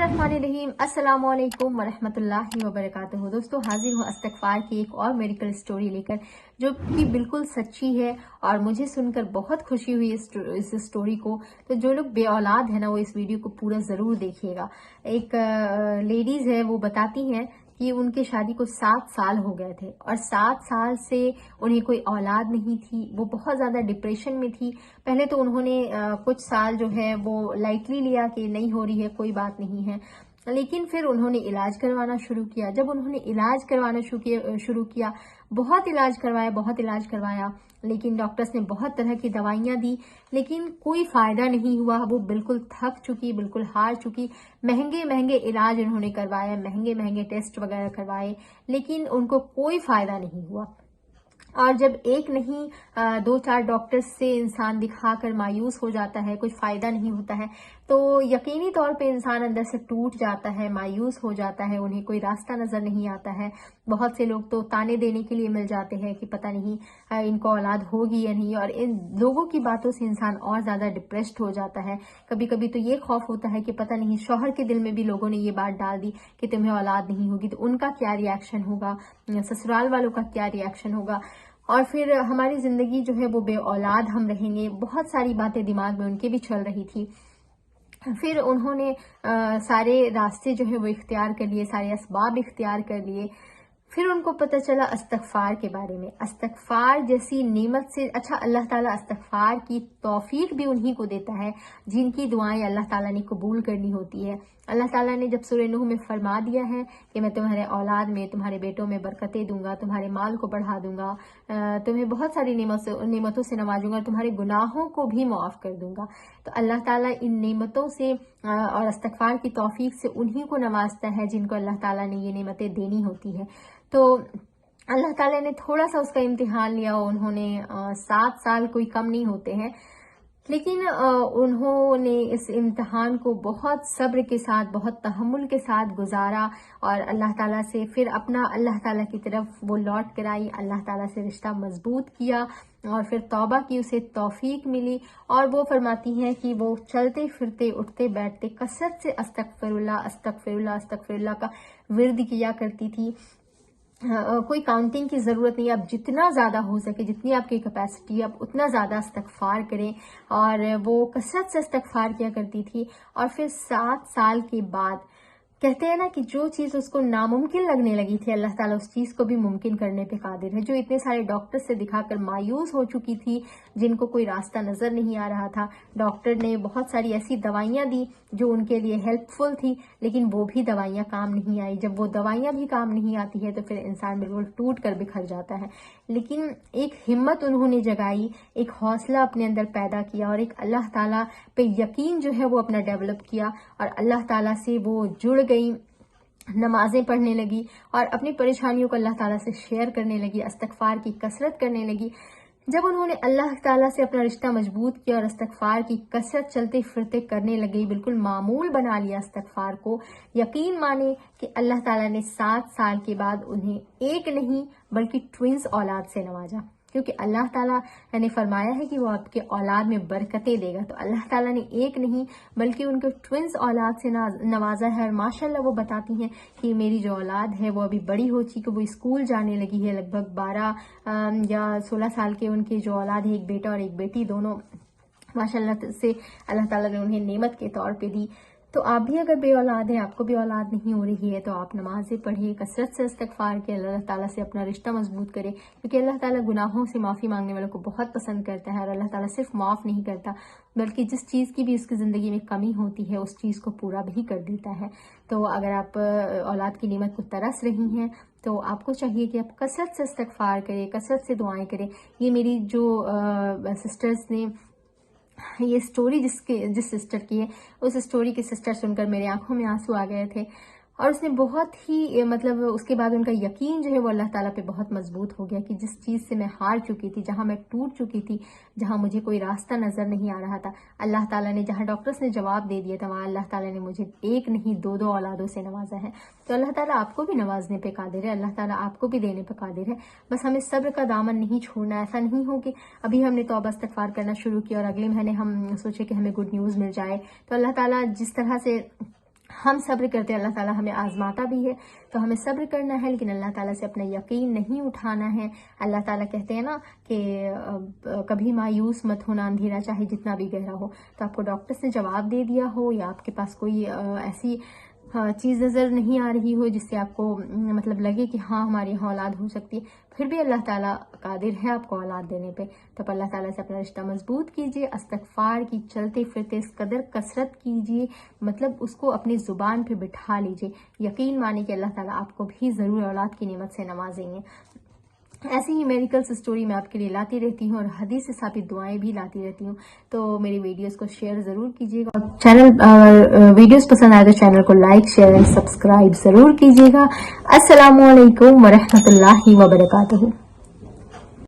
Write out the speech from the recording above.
बिस्मिल्लाहिर्रहमानिर्रहीम। अस्सलामु अलैकुम वरहमतुल्लाहि वबरकातुहू। दोस्तों, हाजिर हूँ इस्तग़फ़ार की एक और मेडिकल स्टोरी लेकर, जो कि बिल्कुल सच्ची है और मुझे सुनकर बहुत खुशी हुई इस स्टोरी को। तो जो लोग बे औलाद है ना, वो इस वीडियो को पूरा ज़रूर देखिएगा। एक लेडीज़ है, वो बताती हैं कि उनके शादी को 7 साल हो गए थे और 7 साल से उन्हें कोई औलाद नहीं थी। वो बहुत ज़्यादा डिप्रेशन में थी। पहले तो उन्होंने कुछ साल जो है वो लाइटली लिया कि नहीं हो रही है, कोई बात नहीं है, लेकिन फिर उन्होंने इलाज करवाना शुरू किया। जब उन्होंने इलाज करवाना शुरू किया, बहुत इलाज करवाया, लेकिन डॉक्टर्स ने बहुत तरह की दवाइयां दी, लेकिन कोई फायदा नहीं हुआ। वो बिल्कुल थक चुकी, बिल्कुल हार चुकी। महंगे महंगे इलाज उन्होंने करवाए, महंगे महंगे टेस्ट वगैरह करवाए, लेकिन उनको कोई फायदा नहीं हुआ। और जब एक नहीं 2-4 डॉक्टर्स से इंसान दिखाकर मायूस हो जाता है, कुछ फायदा नहीं होता है, तो यकीनी तौर पे इंसान अंदर से टूट जाता है, मायूस हो जाता है, उन्हें कोई रास्ता नजर नहीं आता है। बहुत से लोग तो ताने देने के लिए मिल जाते हैं कि पता नहीं इनको औलाद होगी या नहीं, और इन लोगों की बातों से इंसान और ज्यादा डिप्रेस्ड हो जाता है। कभी कभी तो ये खौफ होता है कि पता नहीं शौहर के दिल में भी लोगों ने ये बात डाल दी कि तुम्हें औलाद नहीं होगी, तो उनका क्या रिएक्शन होगा, ससुराल वालों का क्या रिएक्शन होगा, और फिर हमारी जिंदगी जो है वो बे औलाद हम रहेंगे। बहुत सारी बातें दिमाग में उनके भी चल रही थी। फिर उन्होंने सारे रास्ते जो है वो इख्तियार कर लिए, सारे असबाब इख्तियार कर लिए। फिर उनको पता चला इस्तग़फ़ार के बारे में। इस्तग़फ़ार जैसी नेमत से अच्छा अल्लाह ताला इस्तग़फ़ार की तौफीक भी उन्हीं को देता है जिनकी दुआएं अल्लाह ताला ने कबूल करनी होती है। अल्लाह ताला ने जब सूरह नूह में फरमा दिया है कि मैं तुम्हारे औलाद में, तुम्हारे बेटों में बरकतें दूंगा, तुम्हारे माल को बढ़ा दूंगा, तुम्हें बहुत सारी नेमतों से नवाजूंगा, तुम्हारे गुनाहों को भी माफ कर दूंगा। तो अल्लाह ताला इन नेमतों से और इस्तग़फ़ार की तौफीक से उन्हीं को नवाजता है जिनको अल्लाह ताला ने ये नेमतें देनी होती है। तो अल्लाह ताला ने थोड़ा सा उसका इम्तिहान लिया। उन्होंने 7 साल कोई कम नहीं होते हैं, लेकिन उन्होंने इस इम्तिहान को बहुत सब्र के साथ, बहुत तहम्मुल के साथ गुजारा और अल्लाह ताला से फिर अपना अल्लाह ताला की तरफ वो लौट कर आई। अल्लाह ताला से रिश्ता मजबूत किया और फिर तौबा की, उसे तौफीक मिली। और वो फरमाती हैं कि वो चलते फिरते, उठते बैठते कसरत से अस्तगफिरुल्लाह अस्तगफिरुल्लाह अस्तगफिरुल्लाह का विर्द किया करती थी। कोई काउंटिंग की जरूरत नहीं, आप जितना ज्यादा हो सके, जितनी आपकी कैपेसिटी, आप उतना ज्यादा इस्तग़फ़ार करें। और वो कसरत से इस्तग़फ़ार किया करती थी। और फिर 7 साल के बाद कहते हैं ना कि जो चीज उसको नामुमकिन लगने लगी थी, अल्लाह ताला उस चीज को भी मुमकिन करने पे कादिर है। जो इतने सारे डॉक्टर से दिखाकर मायूस हो चुकी थी, जिनको कोई रास्ता नजर नहीं आ रहा था, डॉक्टर ने बहुत सारी ऐसी दवाइयां दी जो उनके लिए हेल्पफुल थी, लेकिन वो भी दवाइयां काम नहीं आई। जब वो दवाइयां भी काम नहीं आती है तो फिर इंसान बिल्कुल टूट कर बिखर जाता है। लेकिन एक हिम्मत उन्होंने जगाई, एक हौसला अपने अंदर पैदा किया और एक अल्लाह ताला पे यकीन जो है वो अपना डेवलप किया और अल्लाह ताला से वो जुड़ गई, नमाजें पढ़ने लगी और अपनी परेशानियों को अल्लाह ताला से शेयर करने लगी, इस्तग़फ़ार की कसरत करने लगी। जब उन्होंने अल्लाह ताला से अपना रिश्ता मजबूत किया और इस्तग़फ़ार की कसरत चलते फिरते करने लगी, बिल्कुल मामूल बना लिया इस्तग़फ़ार को, यकीन माने कि अल्लाह ताला ने 7 साल के बाद उन्हें एक नहीं बल्कि ट्विंस औलाद से नवाजा। क्योंकि अल्लाह ताला ने फरमाया है कि वो आपके औलाद में बरकतें देगा, तो अल्लाह ताला ने एक नहीं बल्कि उनके ट्विंस औलाद से नवाजा है। और माशाल्लाह वो बताती हैं कि मेरी जो औलाद है वो अभी बड़ी हो चुकी, वो स्कूल जाने लगी है। लगभग 12 या 16 साल के उनकी जो औलाद है, एक बेटा और एक बेटी, दोनों माशाल्लाह से अल्लाह ताला ने उन्हें नेमत के तौर पे दी। तो आप भी अगर बे औलाद हैं, आपको भी औलाद नहीं हो रही है, तो आप नमाजें पढ़िए, कसरत से इस्तग़फ़ार के अल्लाह ताला से अपना रिश्ता मजबूत करें। क्योंकि अल्लाह ताला गुनाहों से माफ़ी मांगने वालों को बहुत पसंद करता है। और अल्लाह ताला सिर्फ माफ़ नहीं करता बल्कि जिस चीज़ की भी उसकी ज़िंदगी में कमी होती है उस चीज़ को पूरा भी कर देता है। तो अगर आप औलाद की नेमत को तरस रही हैं तो आपको चाहिए कि आप कसरत से इस्तग़फ़ार करें, कसरत से दुआएं करें। ये मेरी जो सिस्टर्स ने ये स्टोरी जिस सिस्टर की है, उस स्टोरी की सिस्टर सुनकर मेरे आंखों में आंसू आ गए थे। और उसने बहुत ही मतलब उसके बाद उनका यकीन जो है वो अल्लाह ताला पे बहुत मजबूत हो गया कि जिस चीज़ से मैं हार चुकी थी, जहां मैं टूट चुकी थी, जहां मुझे कोई रास्ता नजर नहीं आ रहा था, अल्लाह ताला ने, जहां डॉक्टर्स ने जवाब दे दिया था, वहां अल्लाह ताला ने मुझे एक नहीं 2-2 औलादों से नवाजा है। तो अल्लाह ताला आपको भी नवाजने पे कादिर है, अल्लाह ताला आपको भी देने पे कादिर है। बस हमें सब्र का दामन नहीं छोड़ना। ऐसा नहीं हो कि अभी हमने तौबा इस्तग़फ़ार करना शुरू किया और अगले महीने हम सोचे कि हमें गुड न्यूज़ मिल जाए। तो अल्लाह ताला जिस तरह से ہم صبر کرتے ہیں، اللہ تعالیٰ ہمیں آزماتا بھی ہے، تو ہمیں صبر کرنا ہے، لیکن اللہ تعالیٰ سے اپنا یقین نہیں اٹھانا ہے۔ اللہ تعالیٰ کہتے ہیں نا کہ کبھی مایوس مت ہونا، اندھیرا چاہے جتنا بھی گہرا ہو۔ تو آپ کو ڈاکٹرس نے جواب دے دیا ہو، یا آپ کے پاس کوئی ایسی چیز نظر نہیں آ رہی ہو جس سے آپ کو مطلب لگے کہ ہاں ہماری یہاں اولاد ہو سکتی ہے، پھر بھی اللہ تعالیٰ قادر ہے آپ کو اولاد دینے پہ۔ تو آپ اللہ تعالیٰ سے اپنا رشتہ مضبوط کیجئے، استغفار کی چلتے پھرتے اس قدر کثرت کیجئے، مطلب اس کو اپنی زبان پہ بٹھا لیجئے، یقین مانے کہ اللہ تعالیٰ آپ کو بھی ضرور اولاد کی نعمت سے نوازیں گے۔ ایسی ہی میڈیکلس اسٹوری میں آپ کے لیے لاتی رہتی ہوں، اور حدیث سے ثابت دعائیں بھی لاتی رہتی ہوں، تو میری ویڈیوز کو شیئر ضرور کیجیے گا، اور چینل ویڈیوز پسند آئے تو چینل کو لائک شیئر اینڈ سبسکرائب ضرور کیجیے گا۔ السلام علیکم ورحمۃ اللہ وبرکاتہ۔